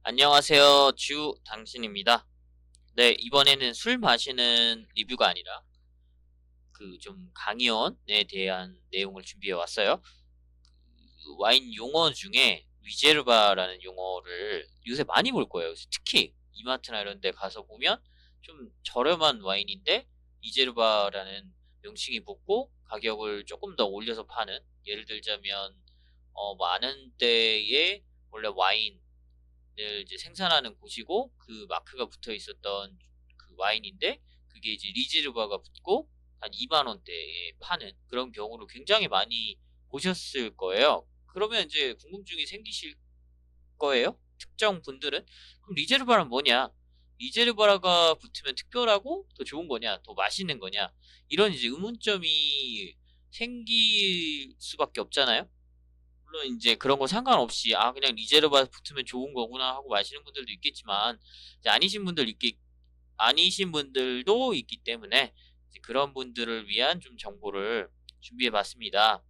안녕하세요. 당신입니다. 네, 이번에는 술 마시는 리뷰가 아니라 그 좀 강연에 대한 내용을 준비해 왔어요. 그 와인 용어 중에 리제르바라는 용어를 요새 많이 볼 거예요. 특히 이마트나 이런 데 가서 보면 좀 저렴한 와인인데 리제르바라는 명칭이 붙고 가격을 조금 더 올려서 파는, 예를 들자면 많은 때에 원래 와인을 이제 생산하는 곳이고 그 마크가 붙어 있었던 그 와인인데 그게 이제 리제르바가 붙고 한 2만 원대에 파는 그런 경우를 굉장히 많이 보셨을 거예요. 그러면 이제 궁금증이 생기실 거예요. 특정 분들은 그럼 리제르바는 뭐냐? 리제르바가 붙으면 특별하고 더 좋은 거냐? 더 맛있는 거냐? 이런 이제 의문점이 생길 수밖에 없잖아요. 물론 이제 그런 거 상관없이 그냥 리제르바 붙으면 좋은 거구나 하고 마시는 분들도 있겠지만 이제 아니신 분들도 있기 때문에 이제 그런 분들을 위한 좀 정보를 준비해 봤습니다.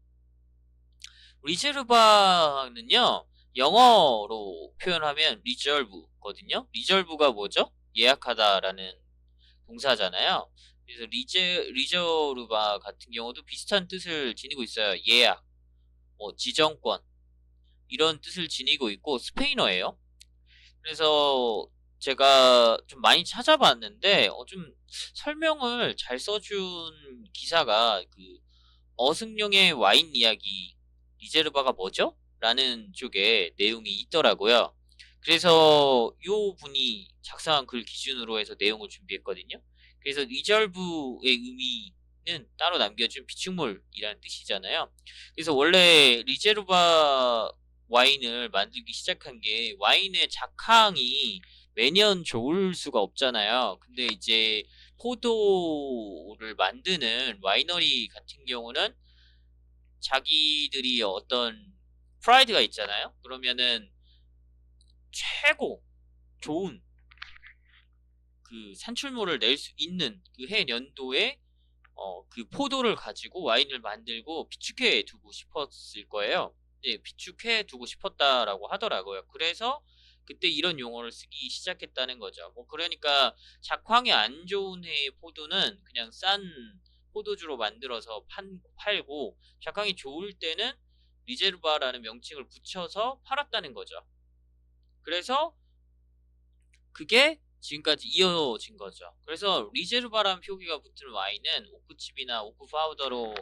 리제르바는요, 영어로 표현하면 리저브거든요. 리저브가 뭐죠? 예약하다라는 동사잖아요. 그래서 리저르바 같은 경우도 비슷한 뜻을 지니고 있어요. 예약, 뭐 지정권 이런 뜻을 지니고 있고 스페인어예요. 그래서 제가 좀 많이 찾아봤는데 좀 설명을 잘 써준 기사가 그 어승용의 와인 이야기 리제르바가 뭐죠? 라는 쪽에 내용이 있더라고요. 그래서 요 분이 작성한 글 기준으로 해서 내용을 준비했거든요. 그래서 리절브의 의미는 따로 남겨준 비축물이라는 뜻이잖아요. 그래서 원래 리제르바 와인을 만들기 시작한 게 와인의 작황이 매년 좋을 수가 없잖아요. 근데 이제 포도를 만드는 와이너리 같은 경우는 자기들이 어떤 프라이드가 있잖아요. 그러면은 최고 좋은 그 산출물을 낼 수 있는 그 해 연도에 그 포도를 가지고 와인을 만들고 비축해 두고 싶었을 거예요. 예, 비축해 두고 싶었다라고 하더라고요. 그래서 그때 이런 용어를 쓰기 시작했다는 거죠. 뭐 그러니까 작황이 안 좋은 해의 포도는 그냥 싼 포도주로 만들어서 팔고 작황이 좋을 때는 리제르바라는 명칭을 붙여서 팔았다는 거죠. 그래서 그게 지금까지 이어진 거죠. 그래서 리제르바라는 표기가 붙은 와인은 오크칩이나 오크 파우더로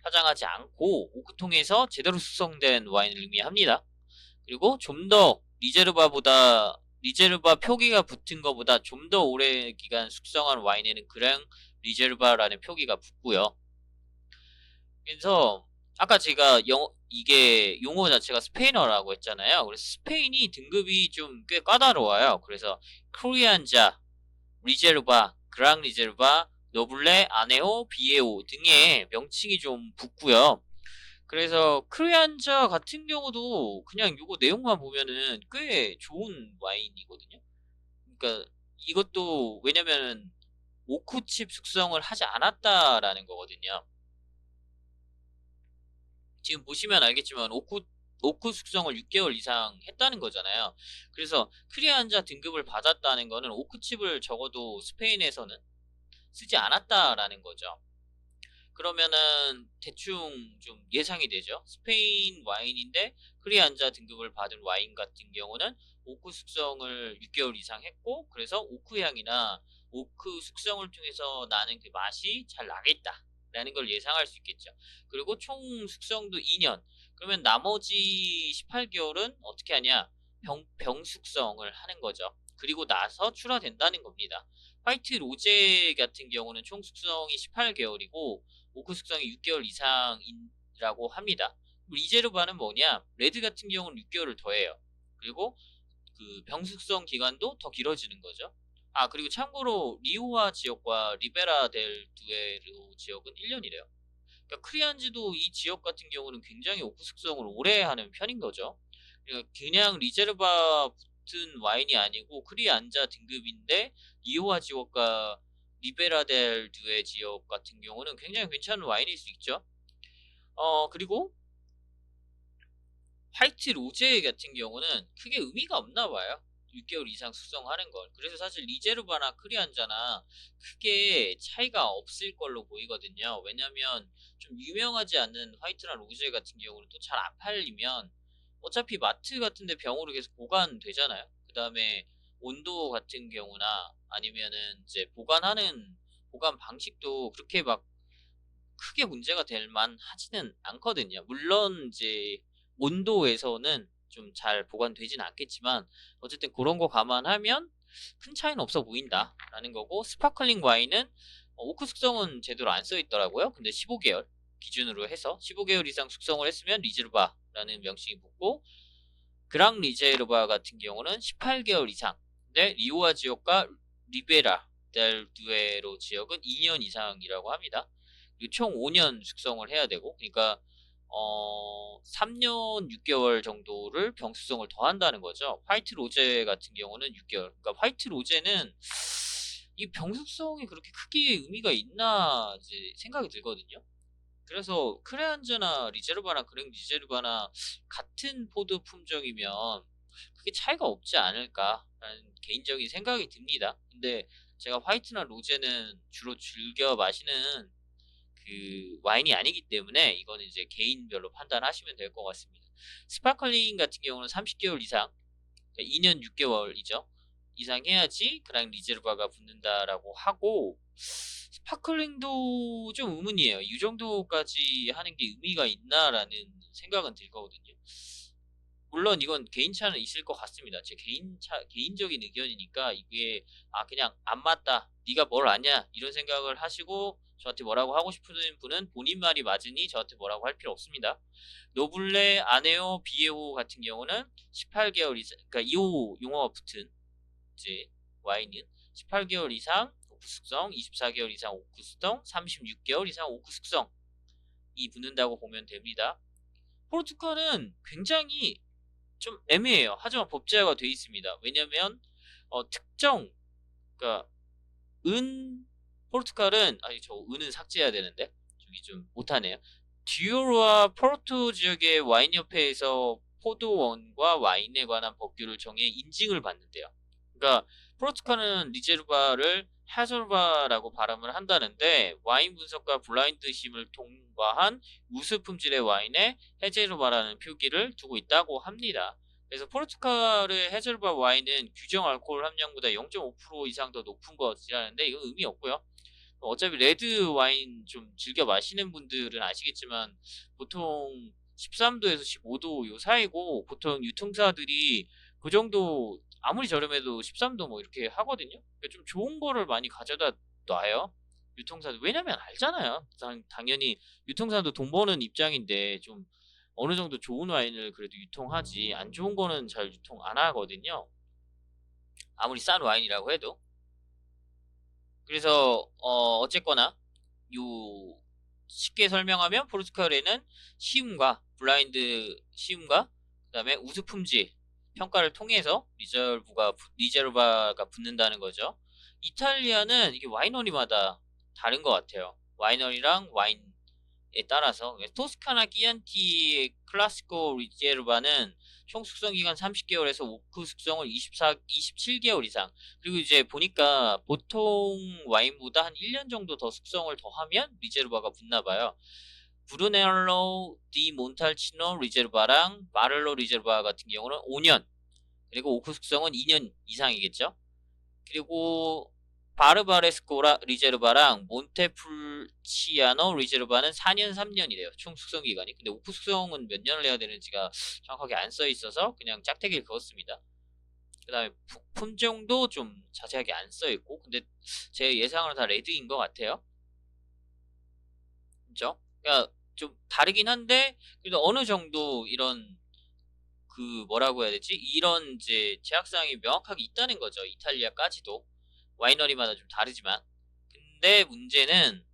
화장하지 않고 오크통에서 제대로 숙성된 와인을 의미합니다. 그리고 좀 더 리제르바 표기가 붙은 것보다 좀 더 오래 기간 숙성한 와인에는 그랑 리제르바라는 표기가 붙고요. 그래서 아까 제가 이게 용어 자체가 스페인어라고 했잖아요. 그래서 스페인이 등급이 좀 꽤 까다로워요. 그래서 코리안자, 리제르바, 그랑 리제르바, 노블레, 아네오, 비에오 등의 명칭이 좀 붙고요. 그래서 크리안자 같은 경우도 그냥 요거 내용만 보면은 꽤 좋은 와인이거든요. 그러니까 이것도 왜냐면은 오크칩 숙성을 하지 않았다라는 거거든요. 지금 보시면 알겠지만 오크 숙성을 6개월 이상 했다는 거잖아요. 그래서 크리안자 등급을 받았다는 거는 오크칩을 적어도 스페인에서는 쓰지 않았다라는 거죠. 그러면은 대충 좀 예상이 되죠. 스페인 와인인데 크리안자 등급을 받은 와인 같은 경우는 오크 숙성을 6개월 이상 했고 그래서 오크 향이나 오크 숙성을 통해서 나는 그 맛이 잘 나겠다 라는 걸 예상할 수 있겠죠. 그리고 총 숙성도 2년. 그러면 나머지 18개월은 어떻게 하냐? 병 숙성을 하는 거죠. 그리고 나서 출하된다는 겁니다. 화이트 로제 같은 경우는 총 숙성이 18개월이고 오크 숙성이 6개월 이상이라고 합니다. 리제르바는 뭐냐? 레드 같은 경우는 6개월을 더해요. 그리고 그 병숙성 기간도 더 길어지는 거죠. 그리고 참고로 리오하 지역과 리베라 델 두에르 지역은 1년이래요. 그러니까 크리안지도 이 지역 같은 경우는 굉장히 오크 숙성을 오래 하는 편인 거죠. 그러니까 그냥 리제르바 붙은 와인이 아니고 크리안자 등급인데 리오하 지역과 리베라델 두에 지역 같은 경우는 굉장히 괜찮은 와인일 수 있죠. 그리고 화이트 로제 같은 경우는 크게 의미가 없나 봐요. 6개월 이상 숙성하는 걸. 그래서 사실 리제르바나 크리안자나 크게 차이가 없을 걸로 보이거든요. 왜냐면 좀 유명하지 않는 화이트나 로제 같은 경우는 또 잘 안 팔리면 어차피 마트 같은데 병으로 계속 보관되잖아요. 그 다음에 온도 같은 경우나 아니면은 이제 보관 방식도 그렇게 막 크게 문제가 될 만하지는 않거든요. 물론 이제 온도에서는 좀 잘 보관되진 않겠지만 어쨌든 그런 거 감안하면 큰 차이는 없어 보인다라는 거고, 스파클링 와인은 오크 숙성은 제대로 안 써 있더라고요. 근데 15개월 기준으로 해서 15개월 이상 숙성을 했으면 리제르바라는 명칭이 붙고, 그랑 리제르바 같은 경우는 18개월 이상. 근데 리오아 지역과 리베라 델 두에로 지역은 2년 이상이라고 합니다. 그리고 총 5년 숙성을 해야 되고, 그러니까 3년 6개월 정도를 병수성을 더 한다는 거죠. 화이트 로제 같은 경우는 6개월. 그러니까 화이트 로제는 이 병숙성이 그렇게 크게 의미가 있나 이제 생각이 들거든요. 그래서 크레안즈나 리제르바나 그랭 리제르바나 같은 포드 품종이면 크게 차이가 없지 않을까라는 개인적인 생각이 듭니다. 근데 제가 화이트나 로제는 주로 즐겨 마시는 그 와인이 아니기 때문에 이거는 이제 개인별로 판단하시면 될 것 같습니다. 스파클링 같은 경우는 30개월 이상, 그러니까 2년 6개월이죠. 이상 해야지 그랑 리제르바가 붙는다라고 하고, 스파클링도 좀 의문이에요. 이 정도까지 하는 게 의미가 있나라는 생각은 들거든요. 물론 이건 개인차는 있을 것 같습니다. 제 개인적인 의견이니까 이게 그냥 안 맞다, 네가 뭘 아냐 이런 생각을 하시고 저한테 뭐라고 하고 싶은 분은 본인 말이 맞으니 저한테 뭐라고 할 필요 없습니다. 노블레 아네오 비에오 같은 경우는 18개월 이상, 그러니까 2호 용어가 붙은 이제 와인은 18개월 이상 오크 숙성, 24개월 이상 오크 숙성, 36개월 이상 오크 숙성이 붙는다고 보면 됩니다. 포르투갈은 굉장히 좀 애매해요. 하지만 법제화가 되어 있습니다. 왜냐면 특정, 그러니까 포르투갈은 저 은은 삭제해야 되는데 저기 좀 못하네요. 듀오르와 포르투 지역의 와인협회에서 포도원과 와인에 관한 법규를 정해 인증을 받는데요. 그러니까 포르투갈은 리제르바를 하솔바라고 발음을 한다는데, 와인 분석과 블라인드 심을 통과한 우수 품질의 와인에 헤제르바라는 표기를 두고 있다고 합니다. 그래서 포르투갈의 헤제르바 와인은 규정 알코올 함량보다 0.5% 이상 더 높은 것이라는데 이건 의미 없고요. 어차피 레드 와인 좀 즐겨 마시는 분들은 아시겠지만 보통 13도에서 15도 요 사이고, 보통 유통사들이 그 정도 아무리 저렴해도 13도 뭐 이렇게 하거든요. 그러니까 좀 좋은 거를 많이 가져다 놔요. 유통사들. 왜냐면 알잖아요. 당연히 유통사도 돈 버는 입장인데 좀 어느 정도 좋은 와인을 그래도 유통하지, 안 좋은 거는 잘 유통 안 하거든요. 아무리 싼 와인이라고 해도. 그래서 어쨌거나 요 쉽게 설명하면 포르투갈에는 시음과 블라인드 시음과 그다음에 우수 품질 평가를 통해서 리제르바가 붙는다는 거죠. 이탈리아는 이게 와이너리마다 다른 것 같아요. 와이너리랑 와인에 따라서. 토스카나 키안티 클라시코 리제르바는 총 숙성 기간 30개월에서 오크 숙성을 27개월 이상. 그리고 이제 보니까 보통 와인보다 한 1년 정도 더 숙성을 더 하면 리제르바가 붙나 봐요. 브루넬로 디 몬탈치노 리제르바랑 바를로 리제르바 같은 경우는 5년, 그리고 오크 숙성은 2년 이상이겠죠. 그리고 바르바레스코라 리제르바랑 몬테풀치아노 리제르바는 4년 3년이래요. 총 숙성 기간이. 근데 오프 숙성은 몇 년을 해야 되는지가 정확하게 안 써 있어서 그냥 짝대기를 그었습니다. 그 다음에 품종도 좀 자세하게 안 써 있고, 근데 제 예상으로 다 레드인 것 같아요. 그죠? 그러니까 좀 다르긴 한데 그래도 어느 정도 이런 그 뭐라고 해야 되지? 이런 이제 제약사항이 명확하게 있다는 거죠. 이탈리아까지도. 와이너리마다 좀 다르지만. 근데 문제는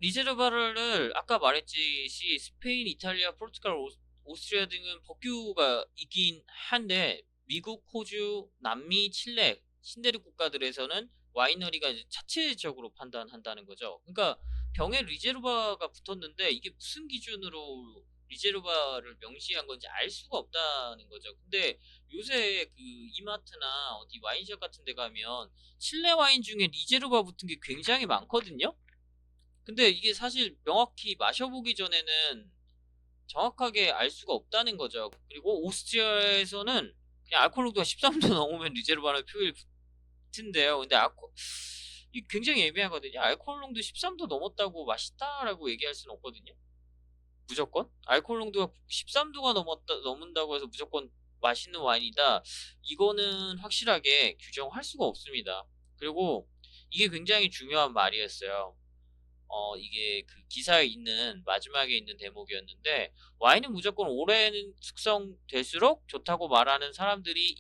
리제르바를 아까 말했듯이 스페인, 이탈리아, 포르투갈, 오스트리아 등은 법규가 있긴 한데 미국, 호주, 남미, 칠레, 신대륙 국가들에서는 와이너리가 이제 자체적으로 판단한다는 거죠. 그러니까 병에 리제르바가 붙었는데 이게 무슨 기준으로 리제르바를 명시한 건지 알 수가 없다는 거죠. 근데 요새 그 이마트나 어디 와인샵 같은 데 가면 실내 와인 중에 리제르바 붙은 게 굉장히 많거든요. 근데 이게 사실 명확히 마셔보기 전에는 정확하게 알 수가 없다는 거죠. 그리고 오스트리아에서는 그냥 알코올 농도가 13도 넘으면 리제르바는 표일 붙은데요. 근데 이 굉장히 애매하거든요. 알코올 농도 13도 넘었다고 맛있다라고 얘기할 수는 없거든요. 무조건 알코올 농도가 13도가 넘는다고 해서 무조건 맛있는 와인이다. 이거는 확실하게 규정할 수가 없습니다. 그리고 이게 굉장히 중요한 말이었어요. 이게 그 기사에 있는 마지막에 있는 대목이었는데 와인은 무조건 오래 숙성될수록 좋다고 말하는 사람들이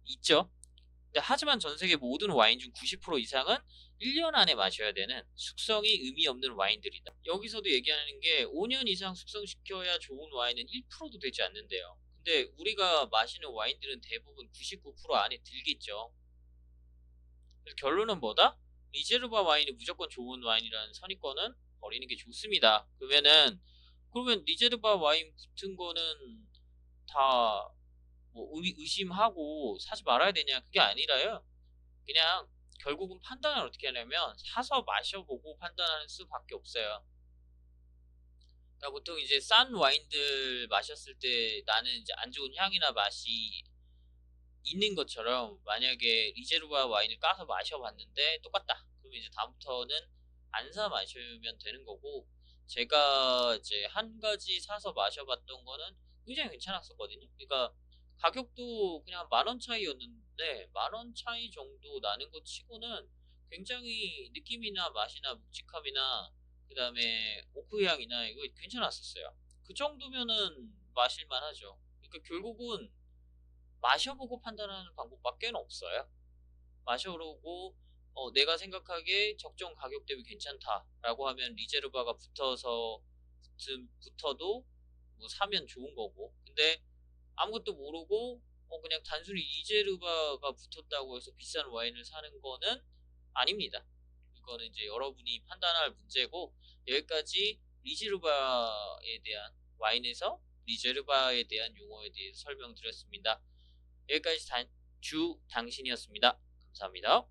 있죠. 근데 하지만 전 세계 모든 와인 중 90% 이상은 1년 안에 마셔야 되는 숙성이 의미 없는 와인들이다. 여기서도 얘기하는 게 5년 이상 숙성시켜야 좋은 와인은 1%도 되지 않는데요. 근데 우리가 마시는 와인들은 대부분 99% 안에 들겠죠. 그래서 결론은 뭐다? 리제르바 와인이 무조건 좋은 와인이라는 선입견은 버리는 게 좋습니다. 그러면 리제르바 와인 붙은 거는 다 뭐 의심하고 사지 말아야 되냐? 그게 아니라요. 그냥 결국은 판단을 어떻게 하냐면 사서 마셔보고 판단하는 수밖에 없어요. 그러니까 보통 이제 싼 와인들 마셨을 때 나는 이제 안 좋은 향이나 맛이 있는 것처럼 만약에 리제르바 와인을 까서 마셔봤는데 똑같다. 그러면 이제 다음부터는 안 사 마시면 되는 거고 제가 이제 한 가지 사서 마셔봤던 거는 굉장히 괜찮았었거든요. 그러니까 가격도 그냥 10,000원 차이였는데 10,000원 차이 정도 나는 것 치고는 굉장히 느낌이나 맛이나 묵직함이나 그 다음에 오크 향이나 이거 괜찮았었어요. 그 정도면은 마실만 하죠. 그러니까 결국은 마셔보고 판단하는 방법밖에 없어요. 마셔보고 내가 생각하기에 적정 가격 대비 괜찮다라고 하면 리제르바가 붙어도 뭐 사면 좋은 거고. 근데 아무것도 모르고 그냥 단순히 리제르바가 붙었다고 해서 비싼 와인을 사는 거는 아닙니다. 이거는 이제 여러분이 판단할 문제고 여기까지 리제르바에 대한 와인에서 리제르바에 대한 용어에 대해서 설명드렸습니다. 여기까지 당신이었습니다. 감사합니다.